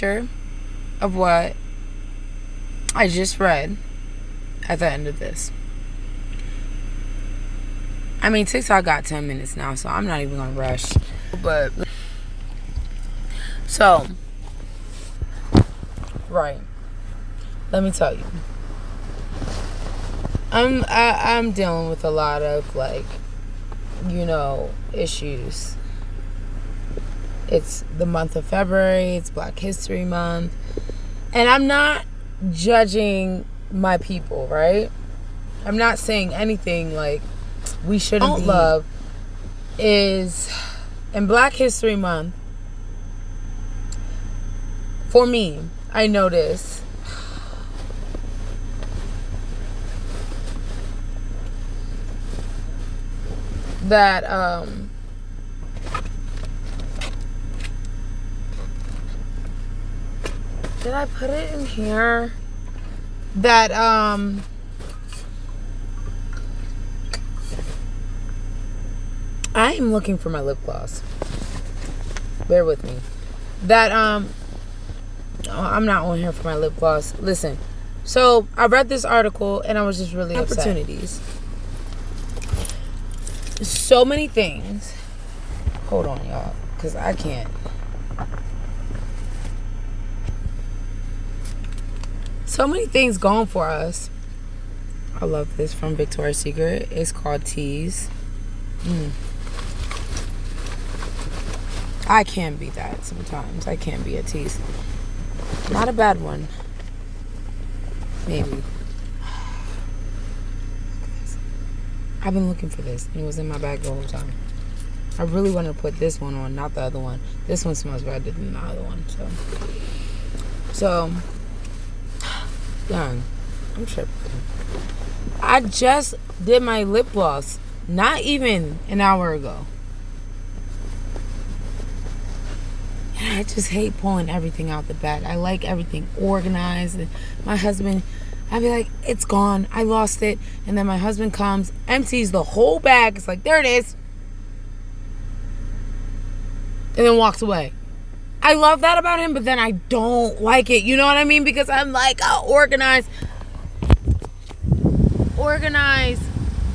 picture of what I just read at the end of this. I mean, TikTok got 10 minutes now, so I'm not even gonna rush. But so, right. Let me tell you. I'm dealing with a lot of, like, you know, issues. It's the month of February, it's Black History Month, and I'm not judging my people, right? I'm not saying anything like we shouldn't love is in Black History Month. For me, I notice that did I put it in here? That I am looking for my lip gloss. Bear with me. That I'm not on here for my lip gloss. Listen. So I read this article and I was just really upset. Opportunities. So many things. Hold on, y'all, because I can't. So many things going for us. I love this from Victoria's Secret. It's called Tease. I can be that sometimes. I can be a tease. Not a bad one. Maybe. I've been looking for this, and it was in my bag the whole time. I really want to put this one on, not the other one. This one smells better than the other one. So, dang, I'm tripping. I just did my lip gloss not even an hour ago. And I just hate pulling everything out the bag. I like everything organized. And my husband, I'd be like, it's gone. I lost it. And then my husband comes, empties the whole bag. It's like, there it is. And then walks away. I love that about him, but then I don't like it. You know what I mean? Because I'm like, oh, organized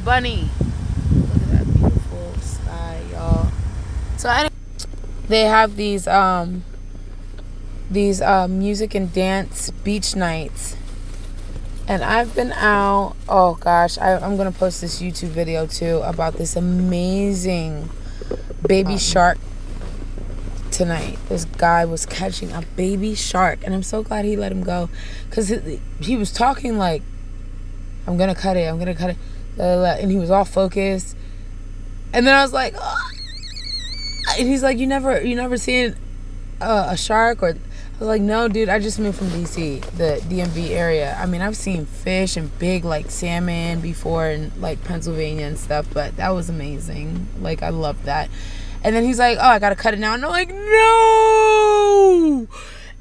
bunny. Look at that beautiful sky, y'all. So anyway, they have these music and dance beach nights. And I've been out, oh gosh, I'm going to post this YouTube video too about this amazing baby shark tonight. This guy was catching a baby shark, and I'm so glad he let him go, because he was talking like, I'm going to cut it, and he was all focused. And then I was like, oh. And he's like, you never seen a shark? Or I was like, no, dude, I just moved from DC, the DMV area. I mean, I've seen fish and big, like, salmon before in, like, Pennsylvania and stuff, but that was amazing. Like, I loved that. And then he's like, oh, I got to cut it now. And I'm like, no!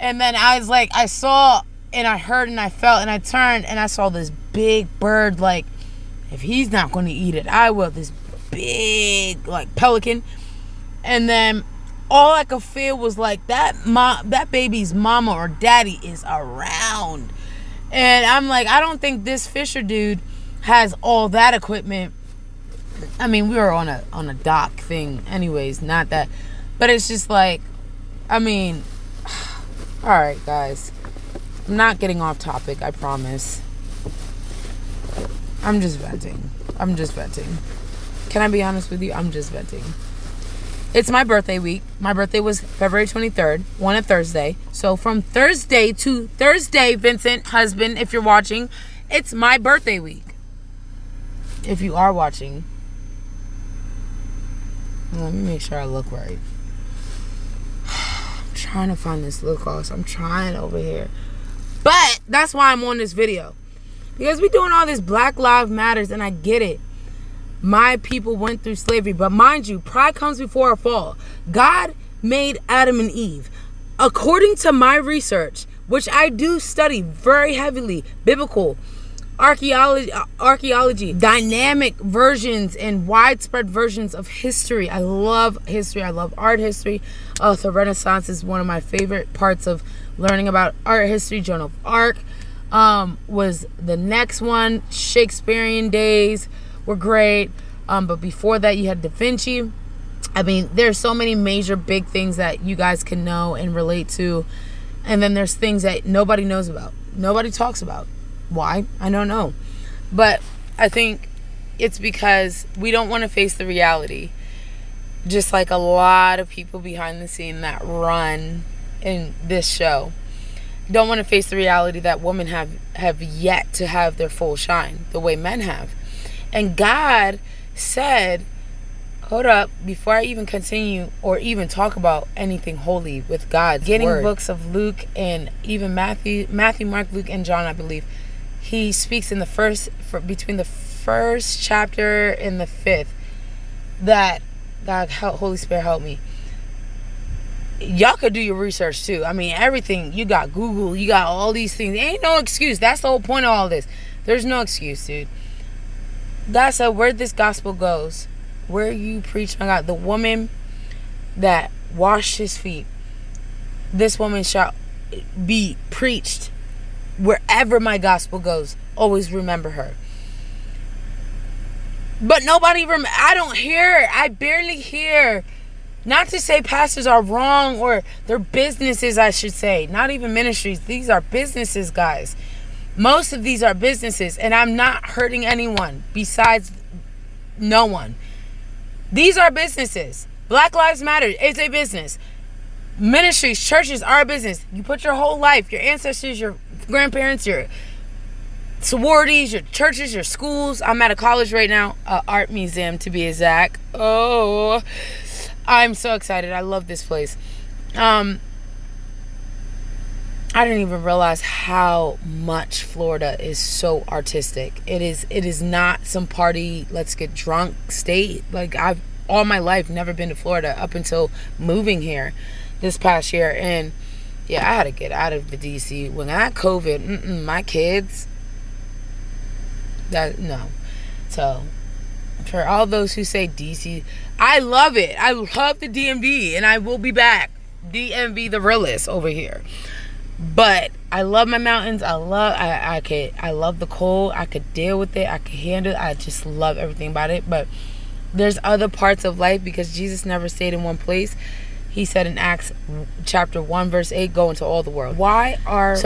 And then I was like, I saw and I heard and I felt and I turned and I saw this big bird, like, if he's not going to eat it, I will. This big, like, pelican. And then all I could feel was like that baby's mama or daddy is around. And I'm like, I don't think this Fisher dude has all that equipment. I mean, we were on a dock thing anyways, not that. But it's just like, I mean, all right, guys. I'm not getting off topic, I promise. I'm just venting. Can I be honest with you? I'm just venting. It's my birthday week. My birthday was February 23rd, on a Thursday. So from Thursday to Thursday, Vincent, husband, if you're watching, it's my birthday week. If you are watching. Let me make sure I look right. I'm trying to find this lip gloss. I'm trying over here. But that's why I'm on this video. Because we doing all this Black Lives Matters, and I get it. My people went through slavery. But mind you, pride comes before a fall. God made Adam and Eve. According to my research, which I do study very heavily, biblical, archaeology, dynamic versions and widespread versions of history. I love history. I love art history. The Renaissance is one of my favorite parts of learning about art history. Joan of Arc was the next one. Shakespearean days were great. But before that, you had Da Vinci. I mean, there's so many major big things that you guys can know and relate to. And then there's things that nobody knows about. Nobody talks about. Why? I don't know. But I think it's because we don't want to face the reality. Just like a lot of people behind the scene that run in this show don't want to face the reality that women have yet to have their full shine the way men have. And God said, hold up, before I even continue or even talk about anything holy with God's getting word. Books of Luke and even Matthew, Mark, Luke, and John, I believe. He speaks in between the first chapter and the 5th that God, Holy Spirit, help me. Y'all could do your research too. I mean, everything. You got Google. You got all these things. Ain't no excuse. That's the whole point of all this. There's no excuse, dude. God said, where this gospel goes, where you preach, my God, the woman that washed his feet, this woman shall be preached wherever my gospel goes. Always remember her. But nobody I don't hear. I barely hear. Not to say pastors are wrong or they're businesses, I should say. Not even ministries. These are businesses, guys. Most of these are businesses. And I'm not hurting anyone besides no one. These are businesses. Black Lives Matter is a business. Ministries, churches are a business. You put your whole life, your ancestors, your grandparents, your sororities, your churches, your schools. I'm at a college right now, art museum to be exact. Oh, I'm so excited. I love this place. I didn't even realize how much Florida is so artistic. It is not some party, let's get drunk state. Like, I've all my life never been to Florida up until moving here this past year. And yeah, I had to get out of the DC. When I had COVID, my kids, no. So for all those who say DC, I love it. I love the DMV, and I will be back. DMV, the realest over here. But I love my mountains. I love the cold. I could deal with it. I could handle it. I just love everything about it. But there's other parts of life, because Jesus never stayed in one place. He said in Acts chapter 1 verse 8, go into all the world. Why are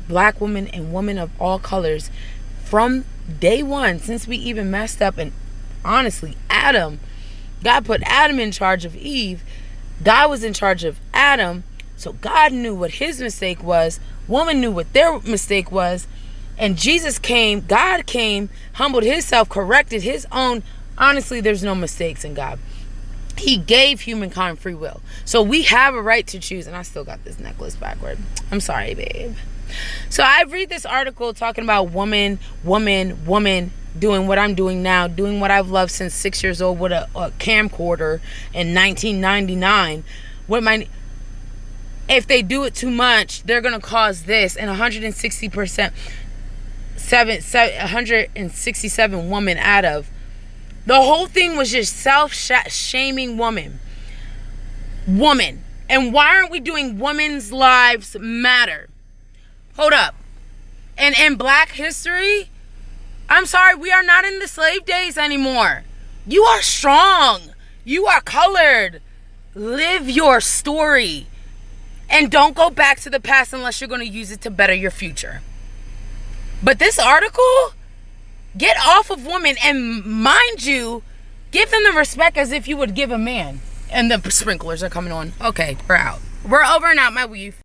black women and women of all colors, from day one, since we even messed up, and honestly, Adam, God put Adam in charge of Eve. God was in charge of Adam. So God knew what his mistake was. Woman knew what their mistake was. And Jesus came, God came, humbled himself, corrected his own. Honestly, there's no mistakes in God. He gave humankind free will. So we have a right to choose. And I still got this necklace backward. I'm sorry, babe. So I read this article talking about woman doing what I'm doing now, doing what I've loved since 6 years old with a camcorder in 1999. If they do it too much, they're going to cause this. And 167 women out of. The whole thing was just self-shaming woman. And why aren't we doing women's lives matter? Hold up. And in black history, I'm sorry, we are not in the slave days anymore. You are strong. You are colored. Live your story. And don't go back to the past unless you're going to use it to better your future. But this article, get off of women, and mind you, give them the respect as if you would give a man. And the sprinklers are coming on. Okay, we're out. We're over and out, my weave.